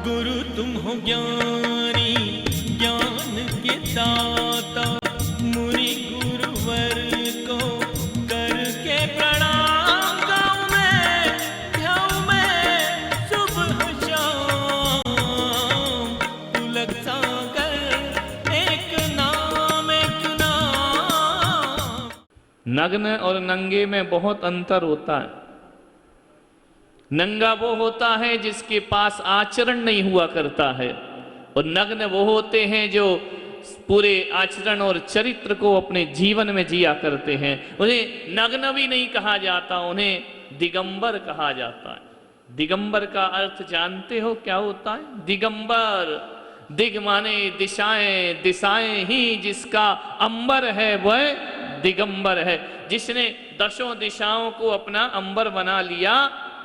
गुरु तुम हो ज्ञानी ज्ञान के दाता, मुनि गुरुवर को करके प्रणाम गाऊं मैं सुबह शाम। तुलक सागर एक नाम एक नाम। नग्न और नंगे में बहुत अंतर होता है। नंगा वो होता है जिसके पास आचरण नहीं हुआ करता है, और नग्न वो होते हैं जो पूरे आचरण और चरित्र को अपने जीवन में जिया करते हैं। उन्हें नग्न भी नहीं कहा जाता, उन्हें दिगंबर कहा जाता है। दिगंबर का अर्थ जानते हो क्या होता है? दिगंबर, दिग माने दिशाएं, दिशाएं ही जिसका अंबर है वह दिगंबर है। जिसने दशों दिशाओं को अपना अंबर बना लिया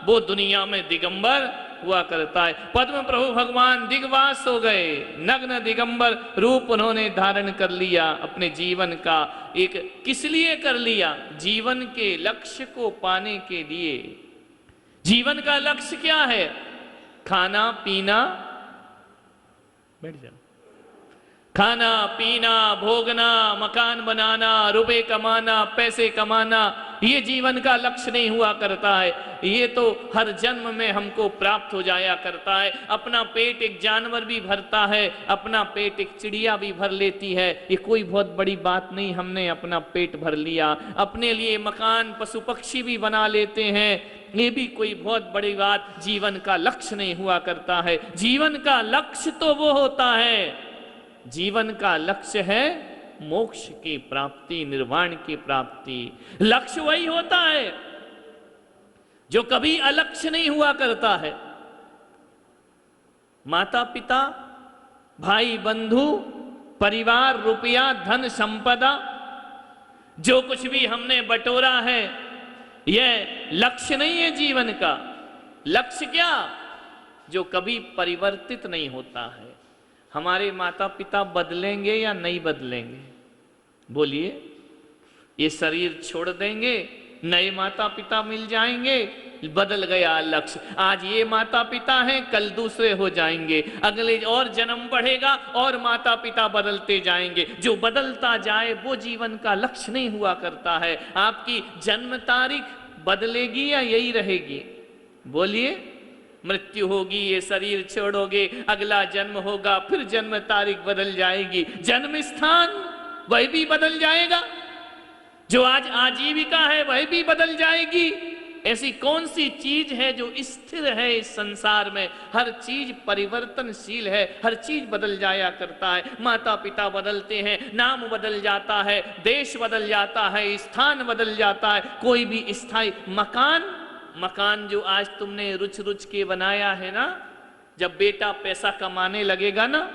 वो दुनिया में दिगंबर हुआ करता है। पद्म प्रभु भगवान दिग्वास हो गए, नग्न दिगंबर रूप उन्होंने धारण कर लिया अपने जीवन का। एक किस लिए कर लिया? जीवन के लक्ष्य को पाने के लिए। जीवन का लक्ष्य क्या है? खाना पीना, बैठ जाओ, खाना पीना, भोगना, मकान बनाना, रुपए कमाना, पैसे कमाना, ये जीवन का लक्ष्य नहीं हुआ करता है। ये तो हर जन्म में हमको प्राप्त हो जाया करता है। अपना पेट एक जानवर भी भरता है, अपना पेट एक चिड़िया भी भर लेती है। ये कोई बहुत बड़ी बात नहीं, हमने अपना पेट भर लिया। अपने लिए मकान पशु पक्षी भी बना लेते हैं, ये भी कोई बहुत बड़ी बात जीवन का लक्ष्य नहीं हुआ करता है। जीवन का लक्ष्य तो वो होता है, जीवन का लक्ष्य है मोक्ष की प्राप्ति, निर्वाण की प्राप्ति। लक्ष्य वही होता है जो कभी अलक्ष्य नहीं हुआ करता है। माता पिता, भाई बंधु, परिवार, रुपया, धन, संपदा, जो कुछ भी हमने बटोरा है यह लक्ष्य नहीं है जीवन का। लक्ष्य क्या? जो कभी परिवर्तित नहीं होता है। हमारे माता पिता बदलेंगे या नहीं बदलेंगे? बोलिए। ये शरीर छोड़ देंगे, नए माता पिता मिल जाएंगे, बदल गया लक्ष्य। आज ये माता पिता हैं, कल दूसरे हो जाएंगे, अगले और जन्म बढ़ेगा और माता पिता बदलते जाएंगे। जो बदलता जाए वो जीवन का लक्ष्य नहीं हुआ करता है। आपकी जन्म तारीख बदलेगी या यही रहेगी? बोलिए। मृत्यु होगी, ये शरीर छोड़ोगे, अगला जन्म होगा, फिर जन्म तारीख बदल जाएगी, जन्म स्थान वह भी बदल जाएगा, जो आज आजीविका है वह भी बदल जाएगी। ऐसी कौन सी चीज है जो स्थिर है इस संसार में? हर चीज परिवर्तनशील है, हर चीज बदल जाया करता है। माता पिता बदलते हैं, नाम बदल जाता है, देश बदल जाता है, स्थान बदल जाता है, कोई भी स्थायी मकान जो आज तुमने रुच रुच के बनाया है ना, जब बेटा पैसा कमाने लगेगा ना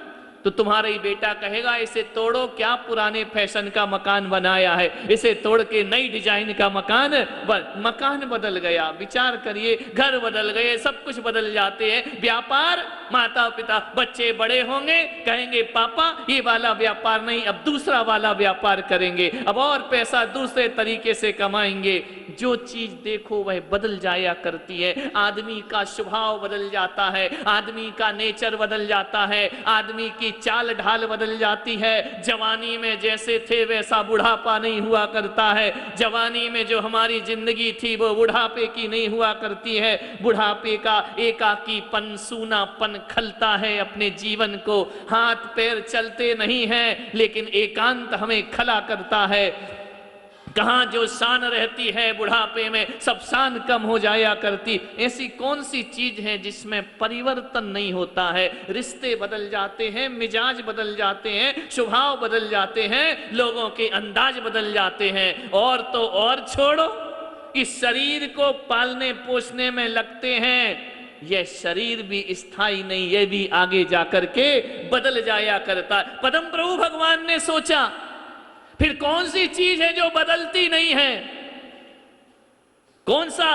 तो तुम्हारा ही बेटा कहेगा इसे तोड़ो, क्या पुराने फैशन का मकान बनाया है, इसे तोड़ के नई डिजाइन का मकान बदल गया। विचार करिए, घर बदल गए, सब कुछ बदल जाते हैं। व्यापार, माता पिता, बच्चे बड़े होंगे कहेंगे पापा ये वाला व्यापार नहीं, अब दूसरा वाला व्यापार करेंगे, अब और पैसा दूसरे तरीके से कमाएंगे। जो चीज देखो वह बदल जाया करती है। आदमी का स्वभाव बदल जाता है, आदमी का नेचर बदल जाता है, आदमी की चाल ढाल बदल जाती है। जवानी में जैसे थे वैसा बुढ़ापा नहीं हुआ करता है। जवानी में जो हमारी जिंदगी थी वो बुढ़ापे की नहीं हुआ करती है। बुढ़ापे का एकाकीपन, सूनापन खलता है अपने जीवन को। हाथ पैर चलते नहीं हैं लेकिन एकांत हमें खला करता है। कहां जो शान रहती है बुढ़ापे में, सब शान कम हो जाया करती। ऐसी कौन सी चीज है जिसमें परिवर्तन नहीं होता है? रिश्ते बदल जाते हैं, मिजाज बदल जाते हैं, स्वभाव बदल जाते हैं, लोगों के अंदाज बदल जाते हैं। और तो और छोड़ो, इस शरीर को पालने पोसने में लगते हैं, यह शरीर भी स्थायी नहीं, यह भी आगे जाकर के बदल जाया करता है। पद्म प्रभु भगवान ने सोचा फिर कौन सी चीज है जो बदलती नहीं है? कौन सा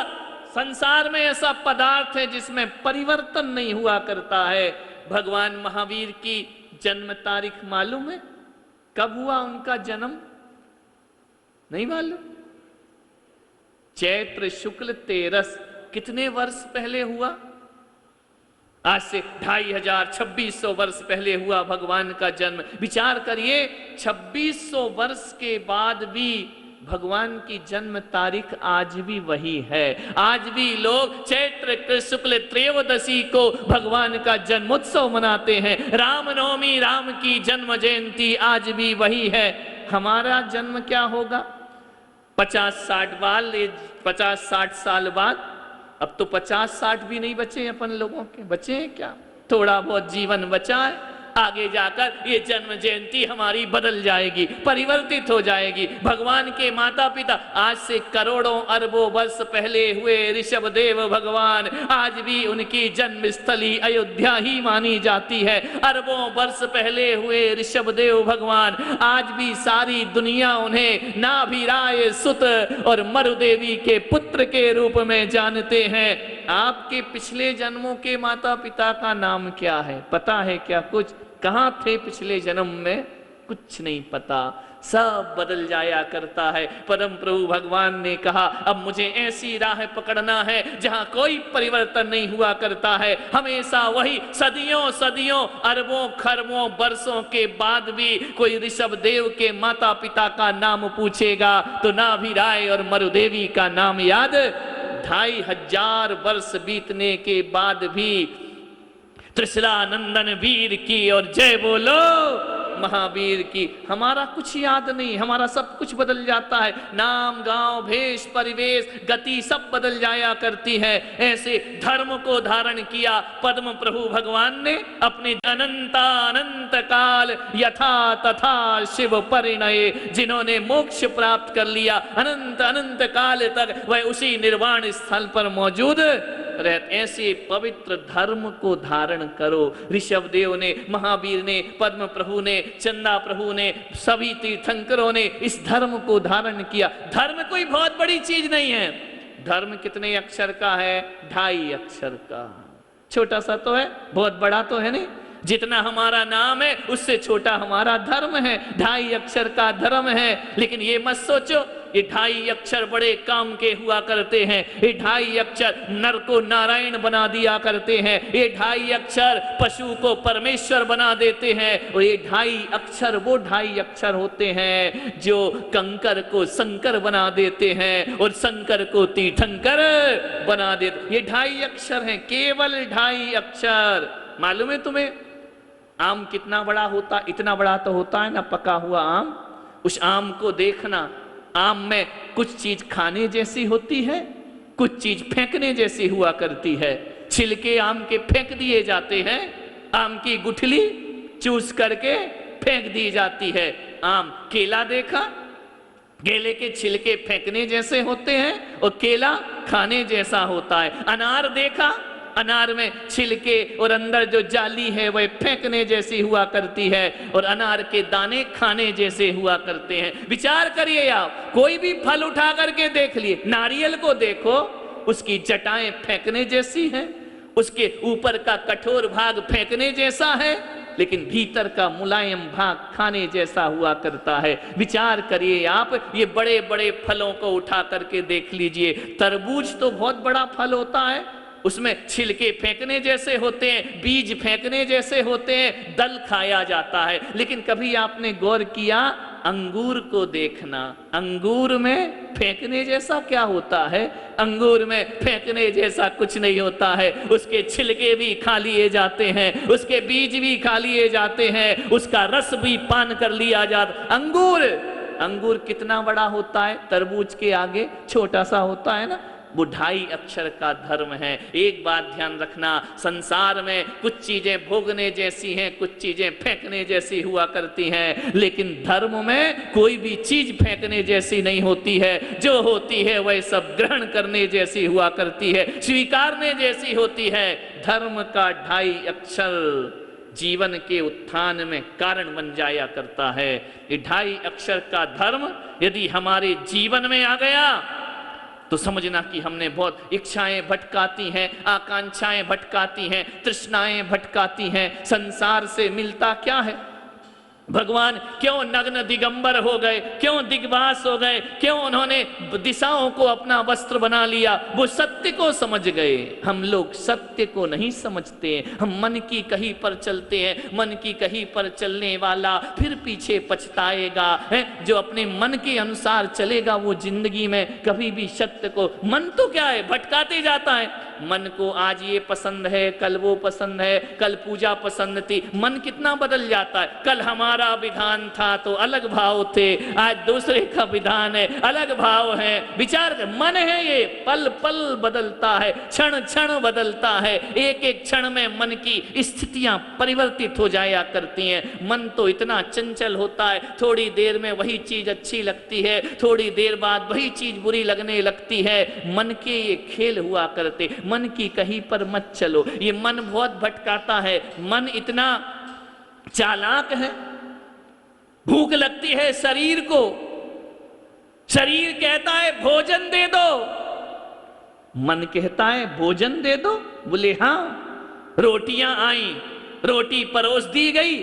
संसार में ऐसा पदार्थ है जिसमें परिवर्तन नहीं हुआ करता है? भगवान महावीर की जन्म तारीख मालूम है? कब हुआ उनका जन्म? नहीं मालूम? चैत्र शुक्ल 13, कितने वर्ष पहले हुआ? आज से 2500-2600 वर्ष पहले हुआ भगवान का जन्म। विचार करिए 2600 वर्ष के बाद भी भगवान की जन्म तारीख आज भी वही है। आज भी लोग चैत्र शुक्ल त्रयोदशी को भगवान का जन्मोत्सव मनाते हैं। रामनवमी, राम की जन्म जयंती आज भी वही है। हमारा जन्म क्या होगा 50-60 साल बाद? अब तो 50-60 भी नहीं बचे अपन लोगों के, बचे हैं क्या? थोड़ा बहुत जीवन बचा है। आगे जाकर ये जन्म जयंती हमारी बदल जाएगी, परिवर्तित हो जाएगी। भगवान के माता पिता आज से करोड़ों अरबों वर्ष पहले हुए ऋषभदेव भगवान, आज भी उनकी जन्मस्थली अयोध्या ही मानी जाती है। अरबों वर्ष पहले हुए ऋषभदेव भगवान, आज भी सारी दुनिया उन्हें नाभिराय सुत और मरुदेवी के पुत्र के रूप में जानते हैं। आपके पिछले जन्मों के माता पिता का नाम क्या है, पता है क्या? कुछ कहां थे पिछले जन्म में? कुछ नहीं पता। सब बदल जाया करता है। परम प्रभु भगवान ने कहा अब मुझे ऐसी राह पकड़ना है जहां कोई परिवर्तन नहीं हुआ करता है, हमेशा वही, सदियों सदियों अरबों खरबों वर्षों के बाद भी कोई ऋषभदेव के माता पिता का नाम पूछेगा तो नाभिराय और मरुदेवी का नाम याद। 2500 वर्ष बीतने के बाद भी त्रिशरानंदन वीर की और जय बोलो महावीर की। हमारा कुछ याद नहीं, हमारा सब कुछ बदल जाता है। नाम, गांव, भेष, परिवेश, गति सब बदल जाया करती है। ऐसे धर्म को धारण किया पद्म प्रभु भगवान ने अपने अनंत काल यथा तथा शिव परिणय। जिन्होंने मोक्ष प्राप्त कर लिया अनंत काल तक वह उसी निर्वाण स्थल पर मौजूद रहते। ऐसे पवित्र धर्म को धारण करो। ऋषभदेव ने, महावीर ने, पद्म प्रभु ने, चंदा प्रभु ने, सभी तीर्थंकरों ने इस धर्म को धारण किया। धर्म कोई बहुत बड़ी चीज नहीं है। धर्म कितने अक्षर का है? 2.5 अक्षर का। छोटा सा तो है, बहुत बड़ा तो है नहीं। जितना हमारा नाम है उससे छोटा हमारा धर्म है। 2.5 अक्षर का धर्म है। लेकिन ये मत सोचो ये 2.5 अक्षर बड़े काम के हुआ करते हैं। ये 2.5 अक्षर नर को नारायण बना दिया करते हैं। ये 2.5 अक्षर पशु को परमेश्वर बना देते हैं। और ये 2.5 अक्षर वो 2.5 अक्षर होते हैं जो कंकर को शंकर बना देते हैं और शंकर को तीर्थंकर बना देते। ये 2.5 अक्षर हैं, केवल 2.5 अक्षर। मालूम है तुम्हें आम कितना बड़ा होता? इतना बड़ा तो होता है ना पका हुआ आम। उस आम को देखना, आम में कुछ चीज खाने जैसी होती है, कुछ चीज फेंकने जैसी हुआ करती है। छिलके आम के फेंक दिए जाते हैं, आम की गुठली चूस करके फेंक दी जाती है। आम, केला देखा, केले के छिलके फेंकने जैसे होते हैं और केला खाने जैसा होता है। अनार देखा, अनार में छिलके और अंदर जो जाली है वह फेंकने जैसी हुआ करती है और अनार के दाने खाने जैसे हुआ करते हैं। विचार करिए आप, कोई भी फल उठा करके देख लिए। नारियल को देखो, उसकी जटाएं फेंकने जैसी हैं, उसके ऊपर का कठोर भाग फेंकने जैसा है, लेकिन भीतर का मुलायम भाग खाने जैसा हुआ करता है। विचार करिए आप, ये बड़े बड़े फलों को उठा करके देख लीजिए। तरबूज तो बहुत बड़ा फल होता है, उसमें छिलके फेंकने जैसे होते हैं, बीज फेंकने जैसे होते हैं, दल खाया जाता है। लेकिन कभी आपने गौर किया अंगूर को देखना, अंगूर में फेंकने जैसा क्या होता है? अंगूर में फेंकने जैसा कुछ नहीं होता है। उसके छिलके भी खा लिए जाते हैं, उसके बीज भी खा लिए जाते हैं, उसका रस भी पान कर लिया जाता। अंगूर कितना बड़ा होता है? तरबूज के आगे छोटा सा होता है ना। वो 2.5 अक्षर का धर्म है। एक बात ध्यान रखना, संसार में कुछ चीजें भोगने जैसी हैं, कुछ चीजें फेंकने जैसी हुआ करती हैं, लेकिन धर्म में कोई भी चीज फेंकने जैसी नहीं होती है। जो होती है वह सब ग्रहण करने जैसी हुआ करती है, स्वीकारने जैसी होती है। धर्म का 2.5 अक्षर जीवन के उत्थान में कारण बन जाया करता है। ये 2.5 अक्षर का धर्म यदि हमारे जीवन में आ गया तो समझना कि हमने बहुत इच्छाएं भटकाती हैं, आकांक्षाएं भटकाती हैं, तृष्णाएं भटकाती हैं। संसार से मिलता क्या है? भगवान क्यों नग्न दिगंबर हो गए, क्यों दिग्भास हो गए, क्यों उन्होंने दिशाओं को अपना वस्त्र बना लिया? वो सत्य को समझ गए। हम लोग सत्य को नहीं समझते हैं, हम मन की कहीं पर चलते हैं। मन की कहीं पर चलने वाला फिर पीछे पछताएगा है। जो अपने मन के अनुसार चलेगा वो जिंदगी में कभी भी सत्य को, मन तो क्या है, भटकाते जाता है। मन को आज ये पसंद है, कल वो पसंद है, कल पूजा पसंद थी, मन कितना बदल जाता है। कल हमारा विधान था तो अलग भाव थे, आज दूसरे का विधान है, अलग भाव है। विचार कर, मन है ये, पल पल बदलता है, क्षण क्षण बदलता है। एक एक क्षण में मन की स्थितियां परिवर्तित हो जाया करती हैं। मन तो इतना चंचल होता है, थोड़ी देर में वही चीज अच्छी लगती है, थोड़ी देर बाद वही चीज बुरी लगने लगती है। मन के ये खेल हुआ करते, मन की कहीं पर मत चलो। ये मन बहुत भटकाता है। मन इतना चालाक है। भूख लगती है शरीर को, शरीर कहता है भोजन दे दो, मन कहता है भोजन दे दो। बोले हाँ, रोटियां आई, रोटी परोस दी गई,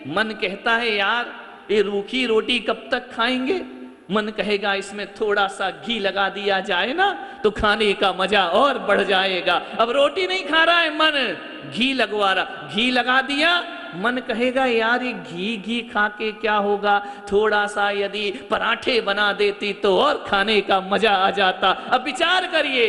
मन कहता है यार ये रूखी रोटी कब तक खाएंगे? मन कहेगा इसमें थोड़ा सा घी लगा दिया जाए ना तो खाने का मजा और बढ़ जाएगा। अब रोटी नहीं खा रहा है मन, घी लगवा रहा, घी लगा दिया, मन कहेगा यार ये घी घी खा के क्या होगा, थोड़ा सा यदि पराठे बना देती तो और खाने का मजा आ जाता। अब विचार करिए,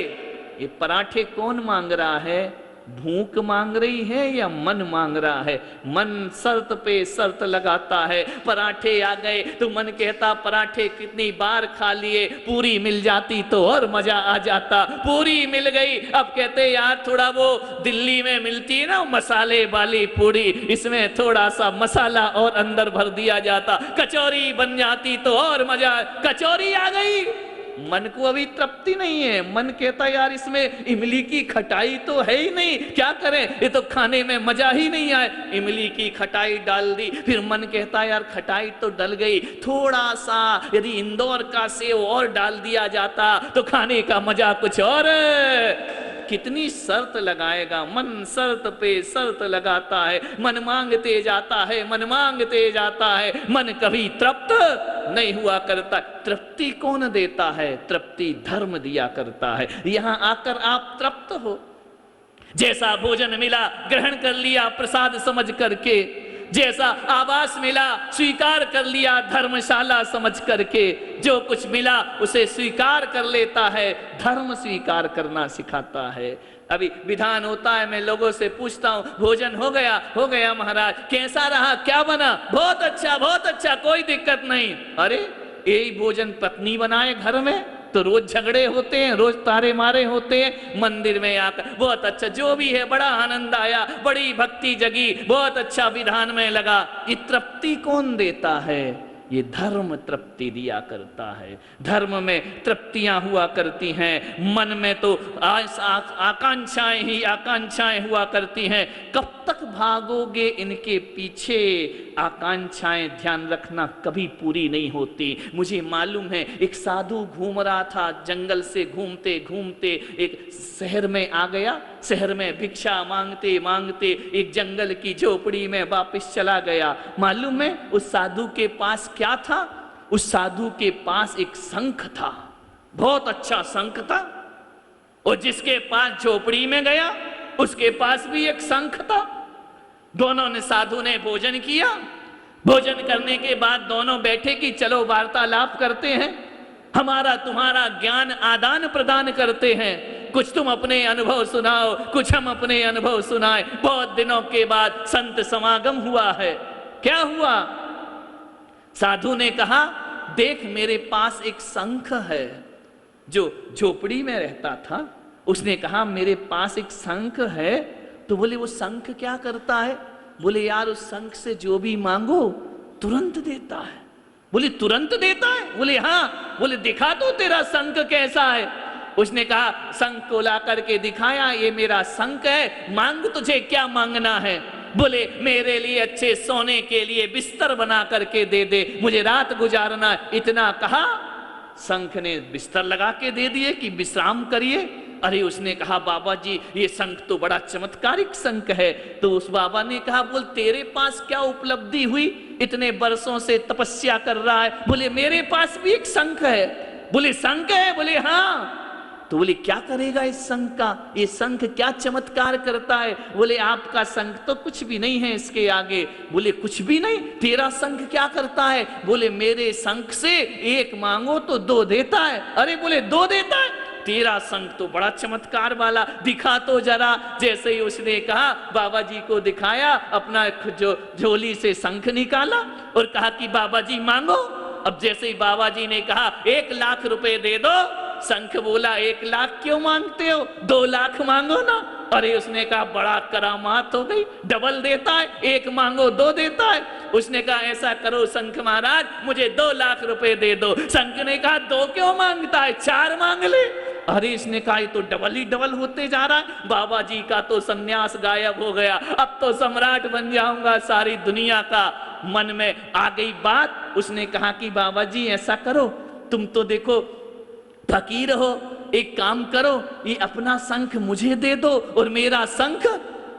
ये पराठे कौन मांग रहा है? भूख मांग रही है या मन मांग रहा है? मन शर्त पे शर्त लगाता है। पराठे आ गए तो मन कहता पराठे कितनी बार खा लिए, पूरी मिल जाती तो और मजा आ जाता। पूरी मिल गई, अब कहते यार थोड़ा वो दिल्ली में मिलती है ना मसाले वाली पूरी, इसमें थोड़ा सा मसाला और अंदर भर दिया जाता, कचौरी बन जाती तो और मजा। कचौरी आ गई, मन को अभी तृप्ति नहीं है। मन कहता यार इसमें इमली की खटाई तो है ही नहीं, क्या करें, ये तो खाने में मजा ही नहीं आए। इमली की खटाई डाल दी, फिर मन कहता यार खटाई तो डल गई, थोड़ा सा यदि इंदौर का सेव और डाल दिया जाता तो खाने का मजा कुछ और। कितनी शर्त लगाएगा मन, शर्त पे शर्त लगाता है। मन मांगते जाता है, मन मांगते जाता है, मन कभी तृप्त नहीं हुआ करता। तृप्ति कौन देता है? तृप्ति धर्म दिया करता है। यहां आकर आप तृप्त हो, जैसा भोजन मिला ग्रहण कर लिया प्रसाद समझ करके, जैसा आवास मिला स्वीकार कर लिया धर्मशाला समझ करके, जो कुछ मिला उसे स्वीकार कर लेता है। धर्म स्वीकार करना सिखाता है। अभी विधान होता है, मैं लोगों से पूछता हूं भोजन हो गया महाराज, कैसा रहा, क्या बना? बहुत अच्छा, कोई दिक्कत नहीं। अरे यही भोजन पत्नी बनाए घर में तो रोज झगड़े होते हैं, रोज तारे मारे होते हैं। मंदिर में आकर बहुत अच्छा, जो भी है बड़ा आनंद आया, बड़ी भक्ति जगी, बहुत अच्छा विधान में लगा। ये तृप्ति कौन देता है? ये धर्म तृप्ति दिया करता है। धर्म में तृप्तियां हुआ करती हैं, मन में तो आकांक्षाएं ही आकांक्षाएं हुआ करती हैं। कब तक भागोगे इनके पीछे? आकांक्षाएं ध्यान रखना कभी पूरी नहीं होती। मुझे मालूम है, एक साधु घूम रहा था, जंगल से घूमते घूमते एक शहर में आ गया। शहर में भिक्षा मांगते मांगते एक जंगल की झोपड़ी में वापस चला गया। मालूम है उस साधु के पास क्या था? उस साधु के पास एक शंख था, बहुत अच्छा शंख था। और जिसके पास झोपड़ी में गया उसके पास भी एक शंख था। दोनों ने, साधु ने भोजन किया। भोजन करने के बाद दोनों बैठे कि चलो वार्तालाप करते हैं, हमारा तुम्हारा ज्ञान आदान प्रदान करते हैं, कुछ तुम अपने अनुभव सुनाओ, कुछ हम अपने अनुभव सुनाए। बहुत दिनों के बाद संत समागम हुआ है। क्या हुआ? साधु ने कहा देख मेरे पास एक शंख है। जो झोपड़ी में रहता था उसने कहा मेरे पास एक शंख है। तो बोले वो शंख क्या करता है? बोले यार उस शंख से जो भी मांगो तुरंत देता है। बोले तुरंत देता है? बोले हाँ। बोले दिखा तो तेरा शंख कैसा है। उसने कहा शंख को ला करके दिखाया, ये मेरा शंख है, मांग तुझे क्या मांगना है? बोले मेरे लिए अच्छे सोने के लिए बिस्तर बना करके दे दे, मुझे रात गुजारना। इतना कहा, शंख ने बिस्तर लगा के दे दिए कि विश्राम करिए। अरे उसने कहा बाबा जी ये शंख तो बड़ा चमत्कारिक शंख है। तो उस बाबा ने कहा बोल तेरे पास क्या उपलब्धि हुई, इतने वर्षों से तपस्या कर रहा है। बोले मेरे पास भी एक शंख है। बोले शंख है? बोले हाँ। तो बोले क्या करेगा इस शंख का, ये शंख क्या चमत्कार करता है? बोले आपका शंख तो कुछ भी नहीं है इसके आगे। बोले कुछ भी नहीं? तेरा शंख क्या करता है? बोले मेरे शंख से एक मांगो तो दो देता है। अरे बोले दो देता है? तेरा शंख तो बड़ा चमत्कार वाला, दिखा तो जरा। जैसे ही उसने कहा बाबा जी को दिखाया, अपना जो झोली से शंख निकाला और कहा कि बाबा जी मांगो। अब जैसे ही बाबा जी ने कहा 1 लाख रुपए दे दो, शंख बोला 1 लाख क्यों मांगते हो, 2 लाख मांगो ना। अरे उसने कहा बड़ा करामात हो गई, डबल देता है, 1 मांगो 2 देता है। उसने कहा ऐसा करो शंख महाराज मुझे 2 लाख रुपए दे दो। शंख ने कहा 2 क्यों मांगता है, 4 मांग ले। अरे इसने कहा ये तो डबल ही डबल होते जा रहा है। बाबा जी का तो सन्यास गायब हो गया, अब तो सम्राट बन जाऊंगा सारी दुनिया का। मन में आ गई बात। उसने कहा कि बाबा जी ऐसा करो, तुम तो देखो फकीर हो, एक काम करो ये अपना शंख मुझे दे दो और मेरा शंख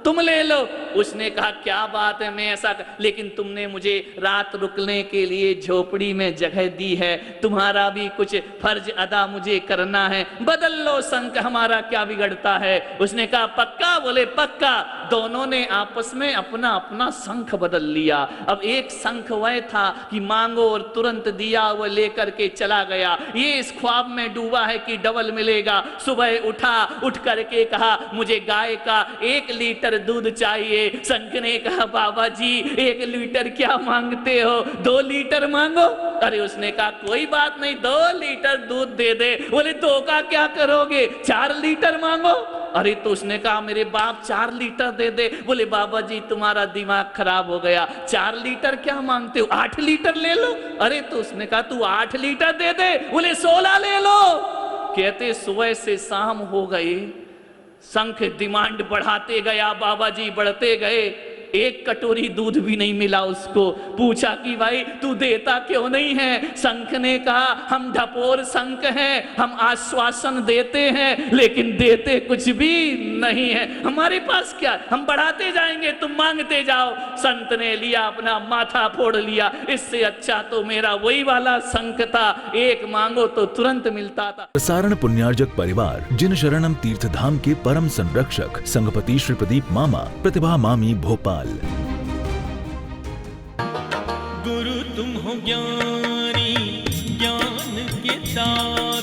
तुम ले लो। उसने कहा क्या बात है, मैं ऐसा लेकिन तुमने मुझे रात रुकने के लिए झोपड़ी में जगह दी है, तुम्हारा भी कुछ फर्ज अदा मुझे करना है, बदल लो शंख, हमारा क्या बिगड़ता है। उसने कहा पक्का? बोले पक्का। दोनों ने आपस में अपना अपना शंख बदल लिया। अब एक शंख वह था कि मांगो और तुरंत दिया, वह लेकर के चला गया। ये इस ख्वाब में डूबा है कि डबल मिलेगा। सुबह उठा, उठ करके कहा मुझे गाय का 1 लीटर दूध चाहिए। शंख ने कहा बाबा जी 1 लीटर क्या मांगते हो, 2 लीटर मांगो। अरे उसने कहा कोई बात नहीं 2 लीटर दूध दे दे। बोले 2 का क्या करोगे, 4 लीटर मांगो। अरे तो उसने कहा मेरे बाप 4 लीटर दे दे। बोले बाबा जी तुम्हारा दिमाग खराब हो गया, 4 लीटर क्या मांगते हो, 8 लीटर ले लो। अरे तो उसने कहा तू 8 लीटर दे दे। बोले 16 ले लो। कहते सुबह से शाम हो गई, शंख डिमांड बढ़ाते गया, बाबा जी बढ़ते गए। 1 कटोरी दूध भी नहीं मिला उसको। पूछा कि भाई तू देता क्यों नहीं है? शंख ने कहा हम ढपोर शंख हैं, हम आश्वासन देते हैं लेकिन देते कुछ भी नहीं है, हमारे पास क्या, हम बढ़ाते जाएंगे तुम मांगते जाओ। संत ने लिया अपना माथा फोड़ लिया, इससे अच्छा तो मेरा वही वाला शंख था, 1 मांगो तो तुरंत मिलता था। प्रसारण पुण्यार्जक परिवार जिन शरणम तीर्थ धाम के परम संरक्षक संघपति श्री प्रदीप मामा, प्रतिभा मामी, भोपाल। गुरु तुम हो ज्ञानी, ज्ञान के दाता।